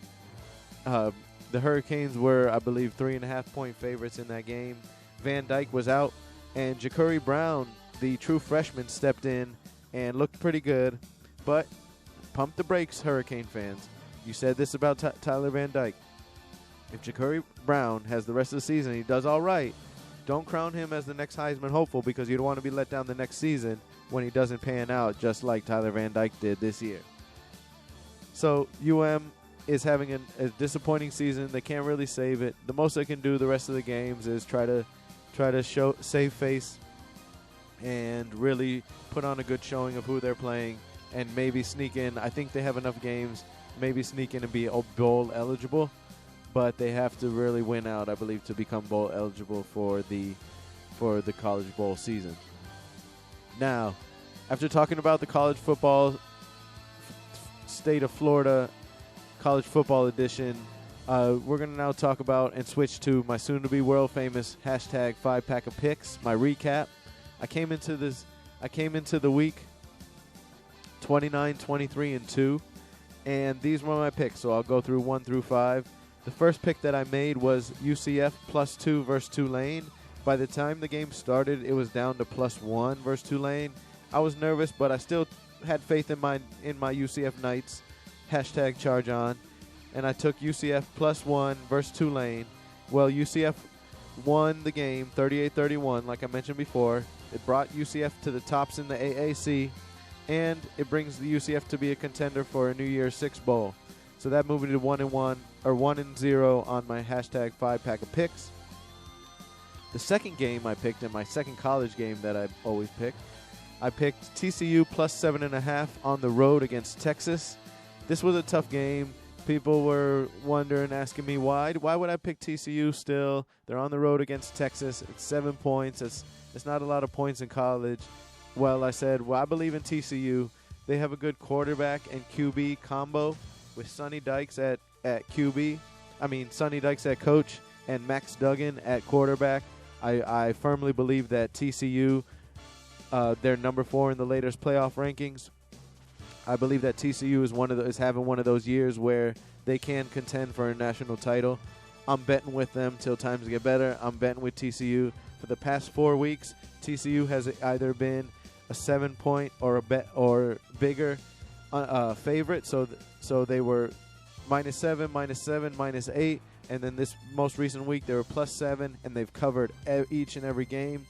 Hurricanes were, I believe, 3.5-point favorites in that game. Van Dyke was out, and Ja'Cory Brown, the true freshman, stepped in and looked pretty good. But pump the brakes, Hurricane fans. You said this about Tyler Van Dyke. If Ja'Cory Brown has the rest of the season and he does all right, don't crown him as the next Heisman hopeful, because you don't want to be let down the next season when he doesn't pan out, just like Tyler Van Dyke did this year. So UM is having a disappointing season. They can't really save it. The most they can do the rest of the games is try to save face and really put on a good showing of who they're playing, and maybe sneak in. I think they have enough games, maybe sneak in and be bowl eligible, but they have to really win out, I believe, to become bowl eligible for the college bowl season. Now, after talking about the college football state of Florida college football edition, we're going to now talk about and switch to my soon-to-be world-famous hashtag 5-pack of picks, my recap. I came into the week 29, 23, and 2, and these were my picks, so I'll go through 1 through 5. The first pick that I made was UCF +2 versus Tulane. By the time the game started, it was down to +1 versus Tulane. I was nervous, but I still had faith in my UCF Knights. Hashtag charge on. And I took UCF +1 versus Tulane. Well, UCF won the game 38-31, like I mentioned before. It brought UCF to the tops in the AAC, and it brings the UCF to be a contender for a New Year's Six Bowl. So that moved me to 1-1 or 1-0 on my hashtag 5-pack of picks. The second game I picked, in my second college game that I always pick, I picked TCU +7.5 on the road against Texas. This was a tough game. People were wondering, asking me why. Why would I pick TCU still? They're on the road against Texas. It's 7 points. It's not a lot of points in college. Well, I said, well, I believe in TCU. They have a good quarterback and QB combo with Sonny Dykes at QB. Sonny Dykes at coach and Max Duggan at quarterback. I firmly believe that TCU, they're number 4 in the latest playoff rankings. I believe that TCU is having one of those years where they can contend for a national title. I'm betting with them till times get better. I'm betting with TCU. For the past 4 weeks, TCU has either been a 7-point or or bigger favorite. So they were -7, -7, -8, and then this most recent week they were +7, and they've covered each and every game.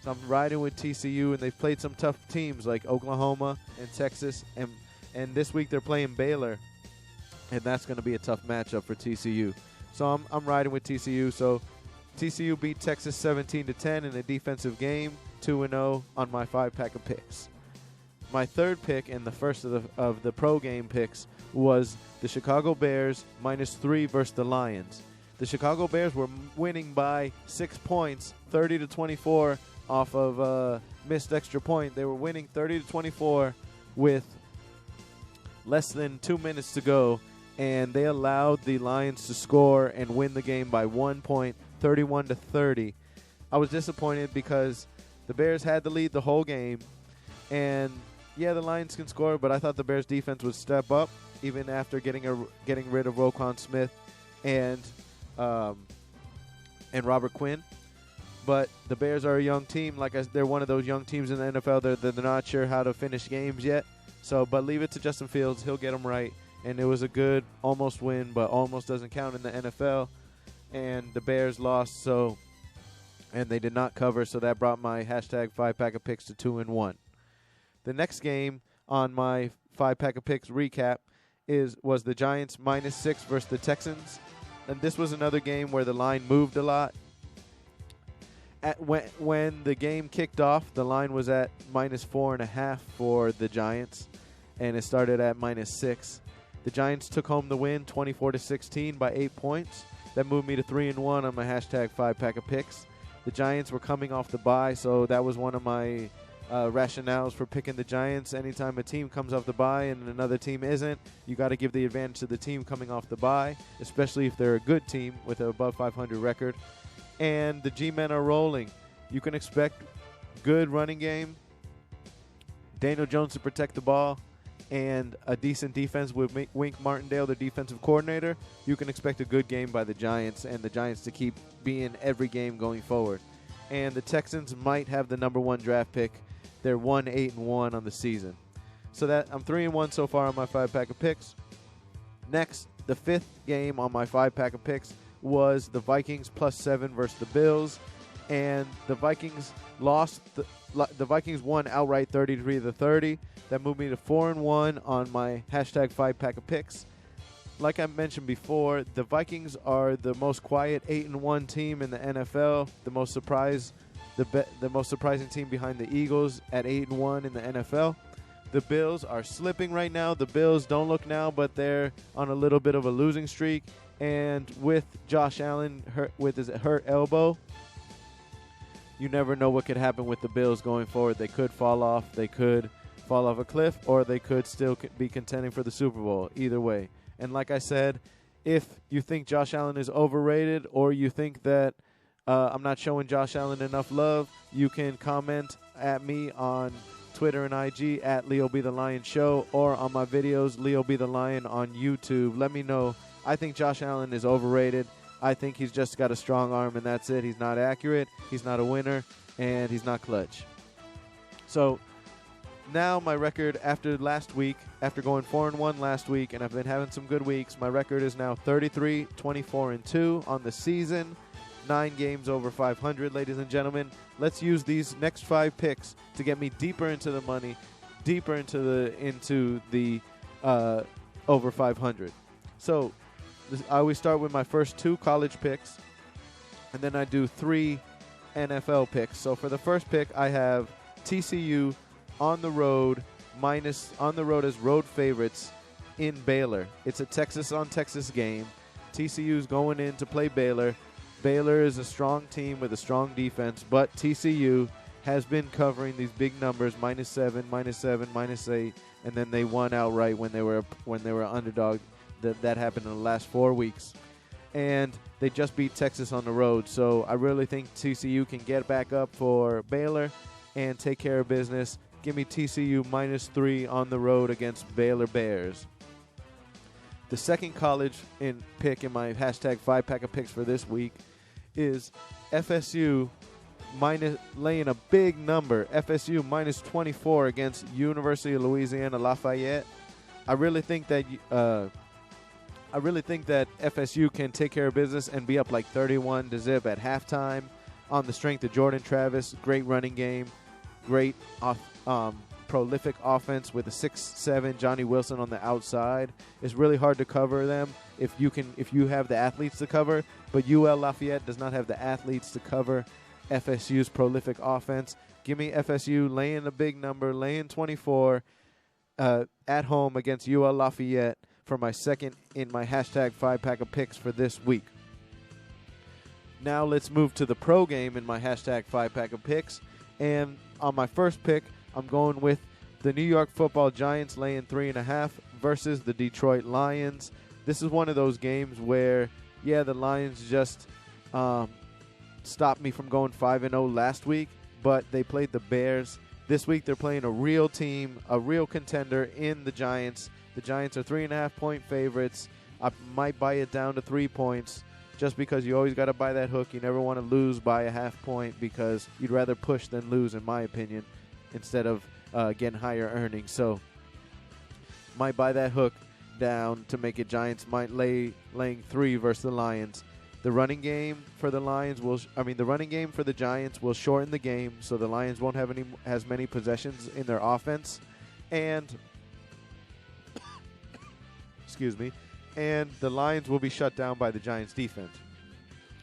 So I'm riding with TCU, and they've played some tough teams like Oklahoma and Texas, and this week they're playing Baylor, and that's going to be a tough matchup for TCU. So I'm riding with TCU. So TCU beat Texas 17-10 in a defensive game, 2-0 on my 5-pack of picks. My third pick and the first of the pro game picks was the Chicago Bears -3 versus the Lions. The Chicago Bears were winning by 6 points, 30-24 off of missed extra point. They were winning 30-24 with less than 2 minutes to go, and they allowed the Lions to score and win the game by 1 point, 31-30. I was disappointed because the Bears had the lead the whole game, and yeah, the Lions can score, but I thought the Bears defense would step up even after getting rid of Roquan Smith and Robert Quinn. But the Bears are a young team. They're one of those young teams in the NFL. They're not sure how to finish games yet. But leave it to Justin Fields. He'll get them right. And it was a good almost win, but almost doesn't count in the NFL. And the Bears lost, and they did not cover, so that brought my hashtag 5-pack of picks to 2-1. The next game on my 5-pack of picks recap was the Giants -6 versus the Texans. And this was another game where the line moved a lot. When the game kicked off, the line was at -4.5 for the Giants, and it started at -6. The Giants took home the win 24-16 by 8 points. That moved me to 3-1 on my hashtag 5-pack of picks. The Giants were coming off the bye, so that was one of my rationales for picking the Giants. Anytime a team comes off the bye and another team isn't, you got to give the advantage to the team coming off the bye, especially if they're a good team with an above 500 record. And the G-men are rolling. You can expect good running game, Daniel Jones to protect the ball, and a decent defense with Wink Martindale, the defensive coordinator. You can expect a good game by the Giants, and the Giants to keep being every game going forward. And the Texans might have the number 1 draft pick. They're 1-8-1 on the season. So that I'm 3-1 so far on my 5-pack of picks. Next, the 5th game on my 5-pack of picks was the Vikings +7 versus the Bills, and the Vikings lost. The Vikings won outright 33-30. That moved me to 4-1 on my hashtag 5-pack of picks. Like I mentioned before, the Vikings are the most quiet 8-1 team in the NFL. The most surprising team behind the Eagles at 8-1 in the NFL. The Bills are slipping right now. The Bills don't look now, but they're on a little bit of a losing streak. And with Josh Allen with his hurt elbow, you never know what could happen with the Bills going forward. They could fall off. They could fall off a cliff, or they could still be contending for the Super Bowl. Either way. And like I said, if you think Josh Allen is overrated, or you think that I'm not showing Josh Allen enough love, you can comment at me on Twitter and IG at Leo Be The Lion Show, or on my videos, Leo Be The Lion on YouTube. Let me know. I think Josh Allen is overrated. I think he's just got a strong arm, and that's it. He's not accurate, he's not a winner, and he's not clutch. So now my record after last week, after going 4-1 last week, and I've been having some good weeks, my record is now 33-24-2 on the season. 9 games over 500, ladies and gentlemen. Let's use these next 5 picks to get me deeper into the money, deeper into the over 500. So I always start with my first 2 college picks, and then I do 3 NFL picks. So for the first pick, I have TCU on the road as road favorites in Baylor. It's a Texas-on-Texas game. TCU's going in to play Baylor. Baylor is a strong team with a strong defense, but TCU has been covering these big numbers, -7, -7, -8, and then they won outright when they were underdog. That happened in the last 4 weeks. And they just beat Texas on the road, so I really think TCU can get back up for Baylor and take care of business. Give me TCU -3 on the road against Baylor Bears. The second college pick in my hashtag 5-pack of picks for this week is FSU laying a big number. FSU -24 against University of Louisiana Lafayette. I really think that FSU can take care of business and be up like 31-0 at halftime on the strength of Jordan Travis. Great running game, great prolific offense with a 6'7" Johnny Wilson on the outside. It's really hard to cover them if you have the athletes to cover, but UL Lafayette does not have the athletes to cover FSU's prolific offense. Give me FSU laying a big number, laying 24 at home against UL Lafayette for my second in my hashtag 5-pack of picks for this week. Now let's move to the pro game in my hashtag 5-pack of picks. And on my first pick, I'm going with the New York Football Giants laying 3.5 versus the Detroit Lions. This is one of those games where, the Lions just stopped me from going 5-0 last week, but they played the Bears, This week they're playing a real team, a real contender in the Giants. The Giants are 3.5-point favorites. I might buy it down to 3 points just because you always got to buy that hook. You never want to lose by a half point because you'd rather push than lose, in my opinion, instead of getting higher earnings. So might buy that hook down to make it Giants laying 3 versus the Lions. The running game for the the running game for the Giants will shorten the game, so the Lions won't have as many possessions in their offense, and excuse me, and the Lions will be shut down by the Giants defense.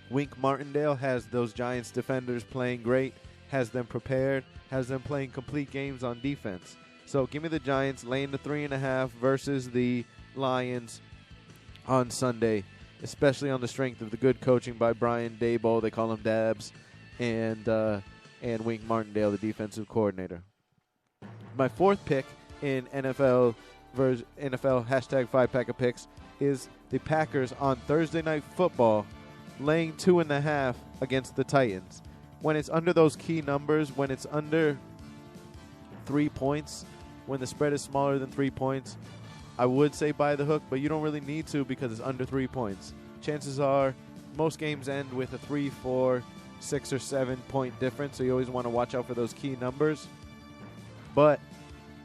Wink Martindale has those Giants defenders playing great, has them prepared, has them playing complete games on defense. So give me the Giants laying the 3.5 versus the Lions on Sunday, especially on the strength of the good coaching by Brian Daboll, they call him Dabs, and Wink Martindale, the defensive coordinator. My fourth pick in NFL hashtag 5-pack of picks is the Packers on Thursday Night Football laying 2.5 against the Titans. When it's under those key numbers, when it's under 3 points, when the spread is smaller than 3 points, I would say buy the hook, but you don't really need to because it's under 3 points. Chances are most games end with a 3, 4, 6, or 7 point difference, so you always want to watch out for those key numbers. But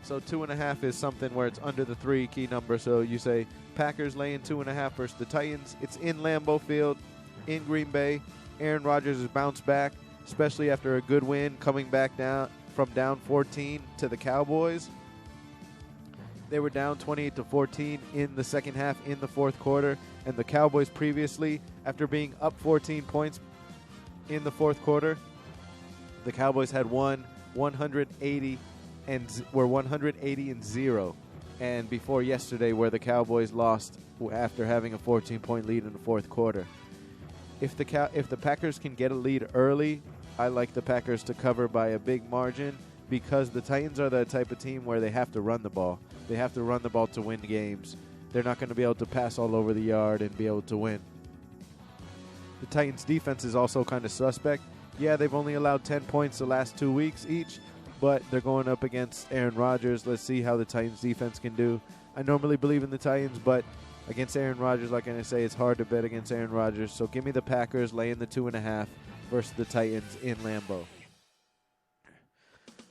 so 2.5 is something where it's under the 3 key number. So you say Packers laying 2.5 versus the Titans. It's in Lambeau Field in Green Bay. Aaron Rodgers has bounced back, especially after a good win coming back down 14 to the Cowboys. They were down 28-14 in the second half in the fourth quarter, and the Cowboys previously, after being up 14 points in the fourth quarter, the Cowboys had won 180 and were 180-0, and before yesterday, where the Cowboys lost after having a 14-point lead in the fourth quarter. If the Packers can get a lead early, I like the Packers to cover by a big margin, because the Titans are the type of team where they have to run the ball. They have to run the ball to win games. They're not going to be able to pass all over the yard and be able to win. The Titans' defense is also kind of suspect. Yeah, they've only allowed 10 points the last 2 weeks each, but they're going up against Aaron Rodgers. Let's see how the Titans' defense can do. I normally believe in the Titans, but against Aaron Rodgers, like I say, it's hard to bet against Aaron Rodgers. So give me the Packers laying the 2.5 versus the Titans in Lambeau.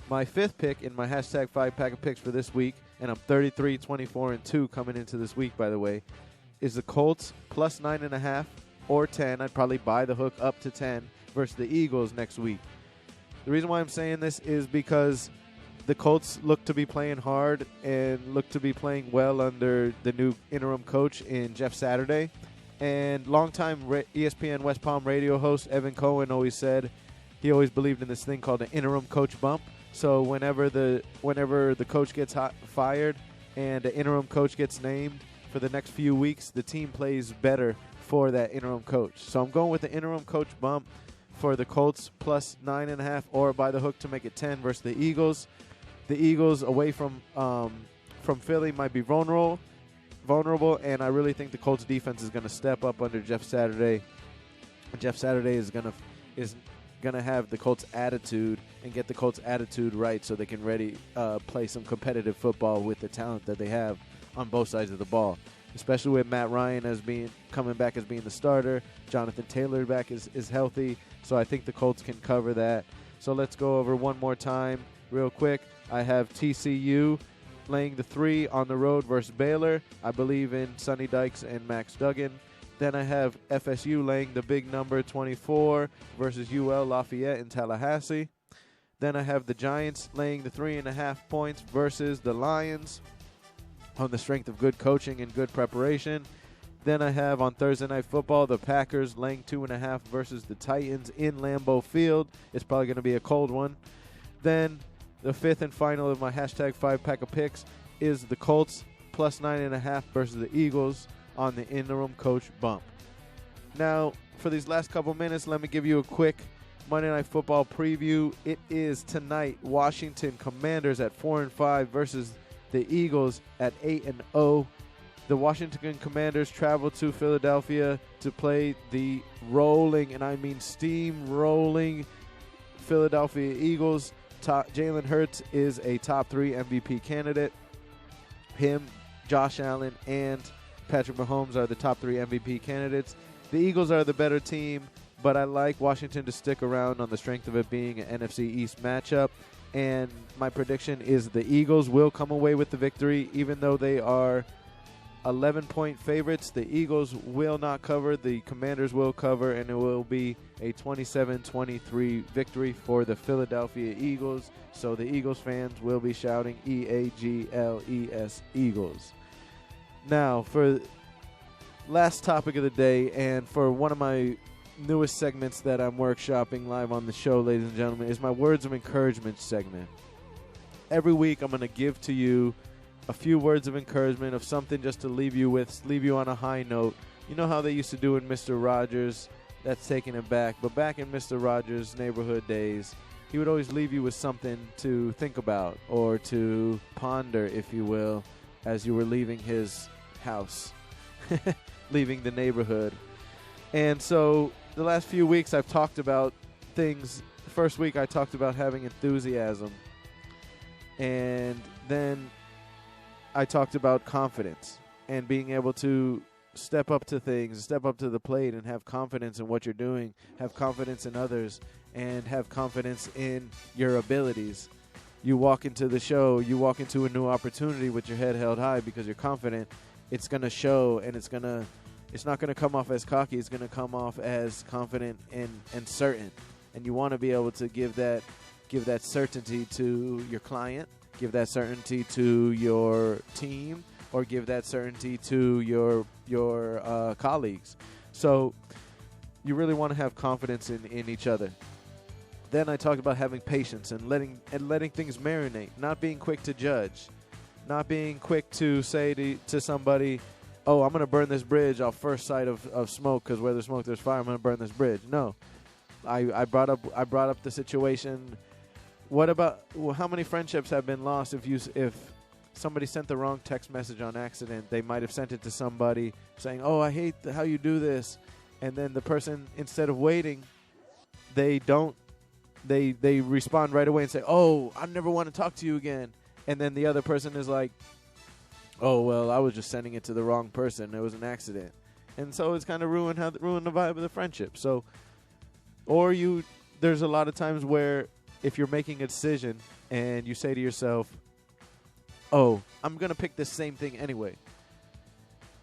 My fifth pick in my hashtag 5-pack of picks for this week, and I'm 33, 24, and 2 coming into this week, by the way, is the Colts plus 9.5 or 10. I'd probably buy the hook up to 10 versus the Eagles next week. The reason why I'm saying this is because the Colts look to be playing hard and look to be playing well under the new interim coach in Jeff Saturday. And longtime ESPN West Palm radio host Evan Cohen always said he always believed in this thing called an interim coach bump. So whenever the coach gets fired and an interim coach gets named for the next few weeks, the team plays better for that interim coach. So I'm going with the interim coach bump for the Colts plus 9.5 or by the hook to make it 10 versus the Eagles. The Eagles away from Philly might be vulnerable, and I really think the Colts defense is going to step up under Jeff Saturday. Jeff Saturday is going to have the Colts attitude and get the Colts attitude right so they can play some competitive football with the talent that they have on both sides of the ball, especially with Matt Ryan coming back as being the starter. Jonathan Taylor back is healthy, so I think the Colts can cover that. So let's go over one more time real quick. I have TCU laying the 3 on the road versus Baylor. I believe in Sonny Dykes and Max Duggan. Then I have FSU laying the big number 24 versus UL Lafayette in Tallahassee. Then I have the Giants laying the 3.5 points versus the Lions on the strength of good coaching and good preparation. Then I have on Thursday Night Football the Packers laying 2.5 versus the Titans in Lambeau Field. It's probably going to be a cold one. Then the fifth and final of my hashtag 5-pack of picks is the Colts plus 9.5 versus the Eagles on the interim coach bump. Now, for these last couple minutes, let me give you a quick Monday Night Football preview. It is tonight, Washington Commanders at 4-5 versus the Eagles at 8-0. The Washington Commanders travel to Philadelphia to play the rolling, and I mean steam-rolling, Philadelphia Eagles. Jalen Hurts is a top 3 MVP candidate. Him, Josh Allen, and Patrick Mahomes are the top 3 MVP candidates. The Eagles are the better team, but I like Washington to stick around on the strength of it being an NFC East matchup. And my prediction is the Eagles will come away with the victory, even though they are 11-point favorites. The Eagles will not cover. The Commanders will cover, and it will be a 27-23 victory for the Philadelphia Eagles. So the Eagles fans will be shouting EAGLES Eagles. Now, for last topic of the day, and for one of my newest segments that I'm workshopping live on the show, ladies and gentlemen, is my Words of Encouragement segment. Every week I'm going to give to you a few words of encouragement, of something just to leave you with, leave you on a high note. You know how they used to do in Mr. Rogers? That's taking it back. But back in Mr. Rogers' neighborhood days, he would always leave you with something to think about or to ponder, if you will, as you were leaving his house, leaving the neighborhood. And so the last few weeks I've talked about things. The first week I talked about having enthusiasm. And then I talked about confidence and being able to step up to things, step up to the plate, and have confidence in what you're doing, have confidence in others, and have confidence in your abilities. You walk into the show, you walk into a new opportunity with your head held high because you're confident. It's going to show, and it's not going to come off as cocky. It's going to come off as confident and certain. And you want to be able to give that certainty to your client, give that certainty to your team, or give that certainty to your colleagues. So you really want to have confidence in each other. Then I talked about having patience and letting things marinate, not being quick to judge, not being quick to say to somebody, oh, I'm going to burn this bridge off first sight of smoke, because where there's smoke, there's fire. I'm going to burn this bridge. No. I brought up the situation. What about how many friendships have been lost if somebody sent the wrong text message on accident? They might have sent it to somebody saying, "Oh, I hate how you do this," and then the person, instead of waiting, they respond right away and say, "Oh, I never want to talk to you again." And then the other person is like, "Oh, well, I was just sending it to the wrong person. It was an accident." And so it's kind of ruined the vibe of the friendship. So, there's a lot of times where if you're making a decision and you say to yourself, "Oh, I'm going to pick this same thing anyway."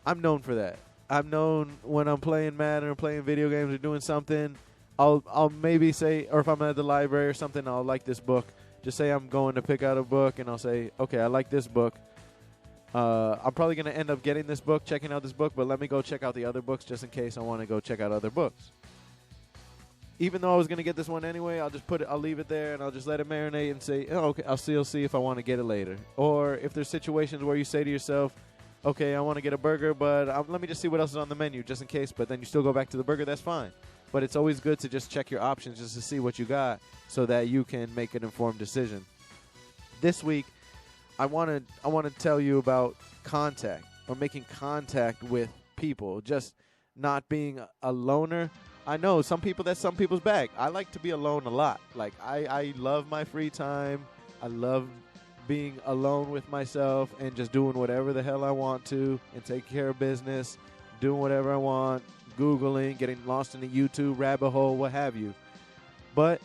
I'm known for that. I'm known when I'm playing Madden or playing video games or doing something, I'll maybe say, or if I'm at the library or something, I'll like this book. Just say I'm going to pick out a book, and I'll say, "Okay, I like this book. I'm probably going to end up getting this book, checking out this book, but let me go check out the other books just in case I want to go check out other books." Even though I was going to get this one anyway, I'll leave it there, and I'll just let it marinate and say, "Oh, okay, I'll see if I want to get it later." Or if there's situations where you say to yourself, "Okay, I want to get a burger, but let me just see what else is on the menu just in case," but then you still go back to the burger, that's fine. But it's always good to just check your options just to see what you got so that you can make an informed decision. This week, I want to tell you about contact, or making contact with people, just not being a loner. I know that's some people's bag. I like to be alone a lot. Like I love my free time. I love being alone with myself and just doing whatever the hell I want to and take care of business, doing whatever I want, Googling, getting lost in the YouTube rabbit hole, what have you. But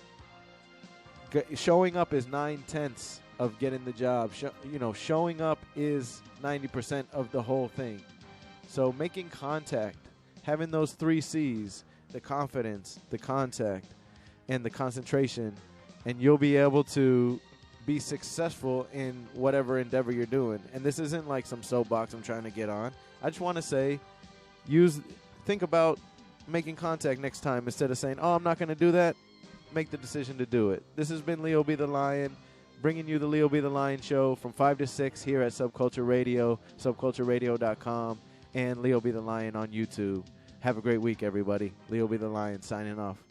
showing up is 9/10 of getting the job. Showing up is 90% of the whole thing. So making contact, having those 3 C's, the confidence, the contact, and the concentration, and you'll be able to be successful in whatever endeavor you're doing. And this isn't like some soapbox I'm trying to get on. I just want to say, think about making contact next time. Instead of saying, "Oh, I'm not going to do that," make the decision to do it. This has been Leo B. the Lion, bringing you the Leo B. the Lion Show from 5 to 6 here at Subculture Radio, subcultureradio.com, and Leo B. the Lion on YouTube. Have a great week, everybody. Leo B. the Lion signing off.